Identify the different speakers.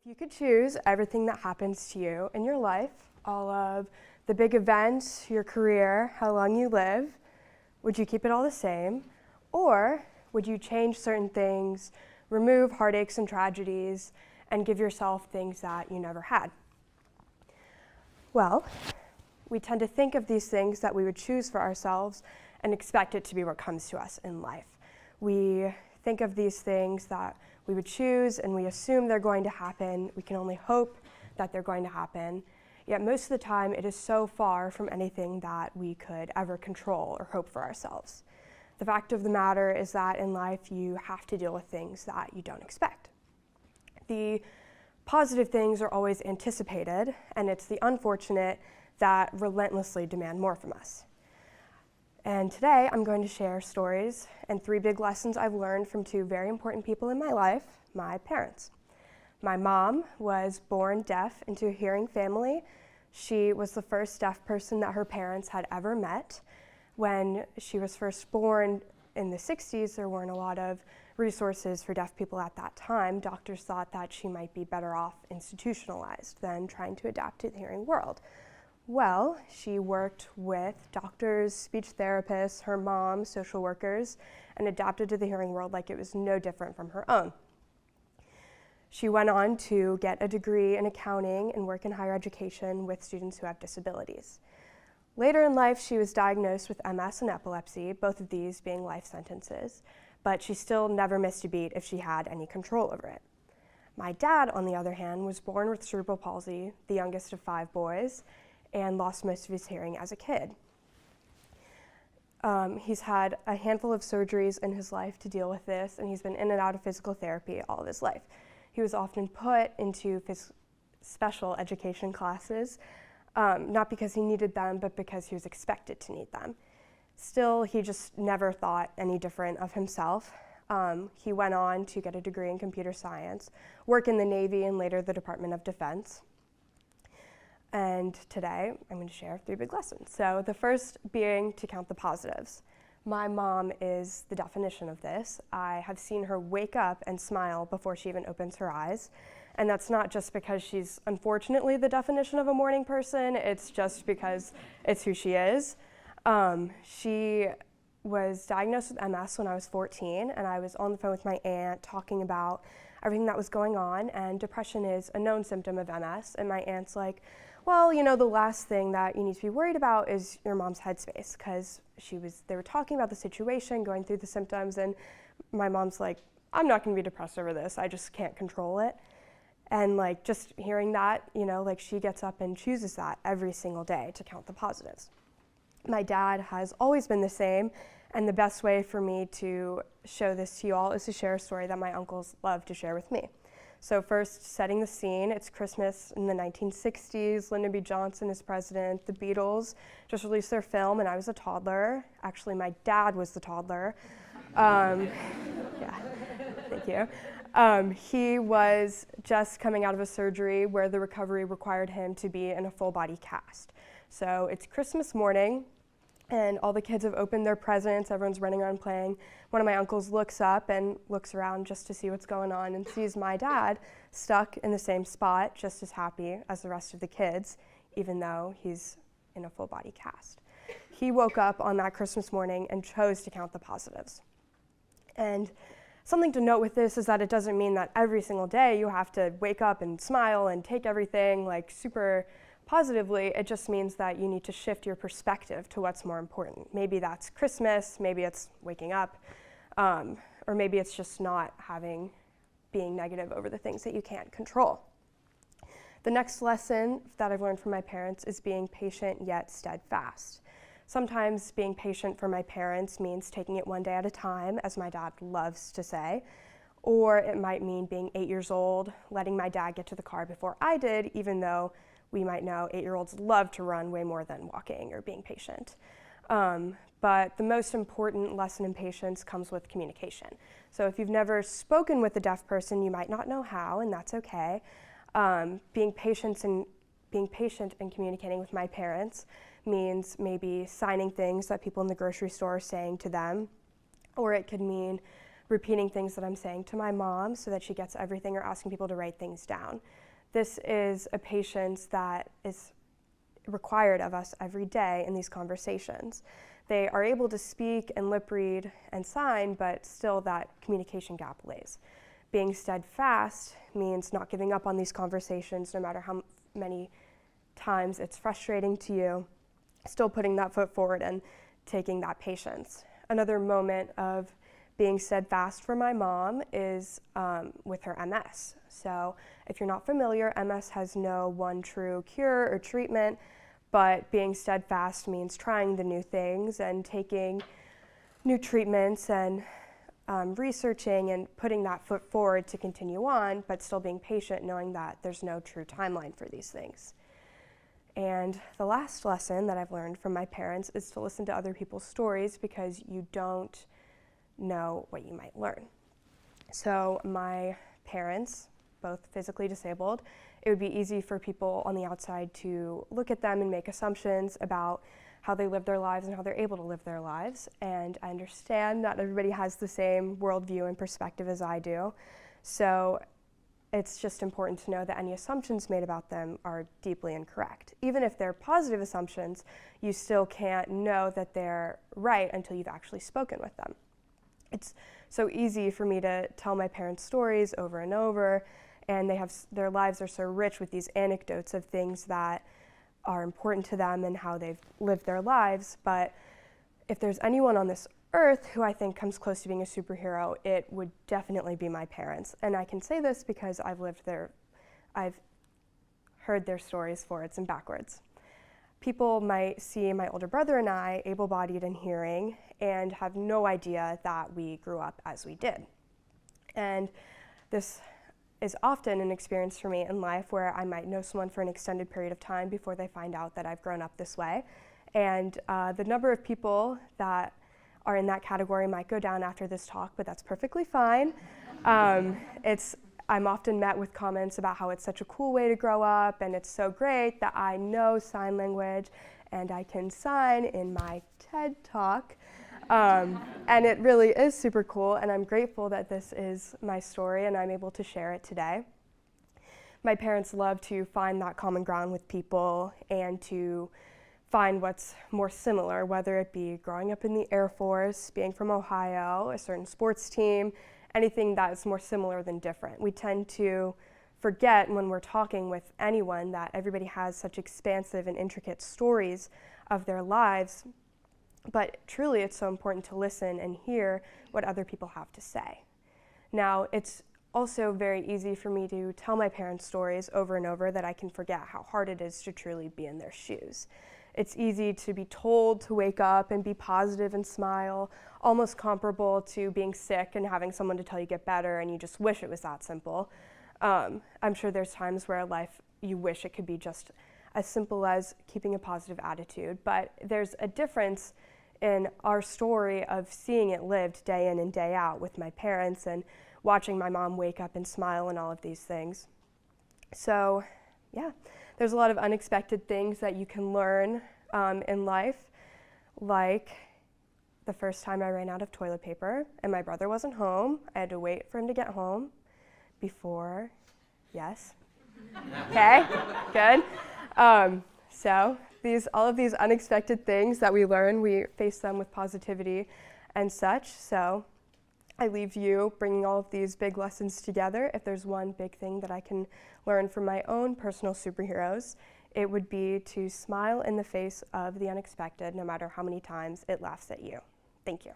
Speaker 1: If you could choose everything that happens to you in your life, all of the big events, your career, how long you live, would you keep it all the same? Or would you change certain things, remove heartaches and tragedies, and give yourself things that you never had? Well, we tend to think of these things that we would choose for ourselves and expect it to be what comes to us in life. We think of these things that we would choose and we assume they're going to happen. We can only hope that they're going to happen. Yet most of the time it is so far from anything that we could ever control or hope for ourselves. The fact of the matter is that in life you have to deal with things that you don't expect. The positive things are always anticipated, and it's the unfortunate that relentlessly demand more from us. And today I'm going to share stories and 3 big lessons I've learned from 2 very important people in my life, my parents. My mom was born deaf into a hearing family. She was the first deaf person that her parents had ever met. When she was first born in the 60s, there weren't a lot of resources for deaf people at that time. Doctors thought that she might be better off institutionalized than trying to adapt to the hearing world. Well, she worked with doctors, speech therapists, her mom, social workers, and adapted to the hearing world like it was no different from her own. She went on to get a degree in accounting and work in higher education with students who have disabilities. Later in life, she was diagnosed with MS and epilepsy, both of these being life sentences, but she still never missed a beat if she had any control over it. My dad, on the other hand, was born with cerebral palsy, the youngest of 5 boys, and lost most of his hearing as a kid. He's had a handful of surgeries in his life to deal with this, and he's been in and out of physical therapy all of his life. He was often put into special education classes, not because he needed them, but because he was expected to need them. Still, he just never thought any different of himself. He went on to get a degree in computer science, work in the Navy, and later the Department of Defense. And today, I'm going to share 3 big lessons. So the first being to count the positives. My mom is the definition of this. I have seen her wake up and smile before she even opens her eyes. And that's not just because she's unfortunately the definition of a morning person, it's just because it's who she is. She was diagnosed with MS when I was 14, and I was on the phone with my aunt talking about everything that was going on, and depression is a known symptom of MS, and my aunt's like, well, you know, the last thing that you need to be worried about is your mom's headspace, because they were talking about the situation, going through the symptoms, and my mom's like, I'm not going to be depressed over this, I just can't control it. And like just hearing that, you know, like she gets up and chooses that every single day to count the positives. My dad has always been the same, and the best way for me to show this to you all is to share a story that my uncles love to share with me. So first, setting the scene, it's Christmas in the 1960s, Lyndon B. Johnson is president, the Beatles just released their film, and I was a toddler. Actually, my dad was the toddler. Yeah, thank you. He was just coming out of a surgery where the recovery required him to be in a full body cast. So it's Christmas morning, and all the kids have opened their presents, everyone's running around playing. One of my uncles looks up and looks around just to see what's going on and sees my dad stuck in the same spot, just as happy as the rest of the kids, even though he's in a full body cast. He woke up on that Christmas morning and chose to count the positives. And something to note with this is that it doesn't mean that every single day you have to wake up and smile and take everything like super positively. It just means that you need to shift your perspective to what's more important. Maybe that's Christmas, maybe it's waking up, or maybe it's just not being negative over the things that you can't control. The next lesson that I've learned from my parents is being patient yet steadfast. Sometimes being patient for my parents means taking it one day at a time, as my dad loves to say, or it might mean being 8 years old, letting my dad get to the car before I did, even though we might know 8-year-olds love to run way more than walking or being patient. But the most important lesson in patience comes with communication. So if you've never spoken with a deaf person, you might not know how, and that's okay. Being patient and communicating with my parents means maybe signing things that people in the grocery store are saying to them, or it could mean repeating things that I'm saying to my mom so that she gets everything, or asking people to write things down. This is a patience that is required of us every day in these conversations. They are able to speak and lip read and sign, but still that communication gap lays. Being steadfast means not giving up on these conversations no matter how many times it's frustrating to you, still putting that foot forward and taking that patience. Another moment of being steadfast for my mom is with her MS. So if you're not familiar, MS has no one true cure or treatment, but being steadfast means trying the new things and taking new treatments and researching and putting that foot forward to continue on, but still being patient, knowing that there's no true timeline for these things. And the last lesson that I've learned from my parents is to listen to other people's stories, because you don't know what you might learn. So my parents, both physically disabled, it would be easy for people on the outside to look at them and make assumptions about how they live their lives and how they're able to live their lives. And I understand not everybody has the same worldview and perspective as I do. So it's just important to know that any assumptions made about them are deeply incorrect. Even if they're positive assumptions, you still can't know that they're right until you've actually spoken with them. It's so easy for me to tell my parents stories over and over, and their lives are so rich with these anecdotes of things that are important to them and how they've lived their lives. But if there's anyone on this earth who I think comes close to being a superhero, it would definitely be my parents. And I can say this because I've heard their stories forwards and backwards. People might see my older brother and I able-bodied and hearing and have no idea that we grew up as we did. And this is often an experience for me in life where I might know someone for an extended period of time before they find out that I've grown up this way. And the number of people that are in that category might go down after this talk, but that's perfectly fine. I'm often met with comments about how it's such a cool way to grow up, and it's so great that I know sign language and I can sign in my TED talk. And it really is super cool, and I'm grateful that this is my story and I'm able to share it today. My parents love to find that common ground with people and to find what's more similar, whether it be growing up in the Air Force, being from Ohio, a certain sports team, anything that is more similar than different. We tend to forget when we're talking with anyone that everybody has such expansive and intricate stories of their lives, but truly it's so important to listen and hear what other people have to say. Now, it's also very easy for me to tell my parents' stories over and over that I can forget how hard it is to truly be in their shoes. It's easy to be told to wake up and be positive and smile, almost comparable to being sick and having someone to tell you get better and you just wish it was that simple. I'm sure there's times where in life you wish it could be just as simple as keeping a positive attitude, but there's a difference in our story of seeing it lived day in and day out with my parents and watching my mom wake up and smile and all of these things. So yeah, there's a lot of unexpected things that you can learn in life, like the first time I ran out of toilet paper and my brother wasn't home. I had to wait for him to get home before, yes, okay, good. So all of these unexpected things that we learn, we face them with positivity and such. So I leave you bringing all of these big lessons together. If there's one big thing that I can learn from my own personal superheroes, it would be to smile in the face of the unexpected, no matter how many times it laughs at you. Thank you.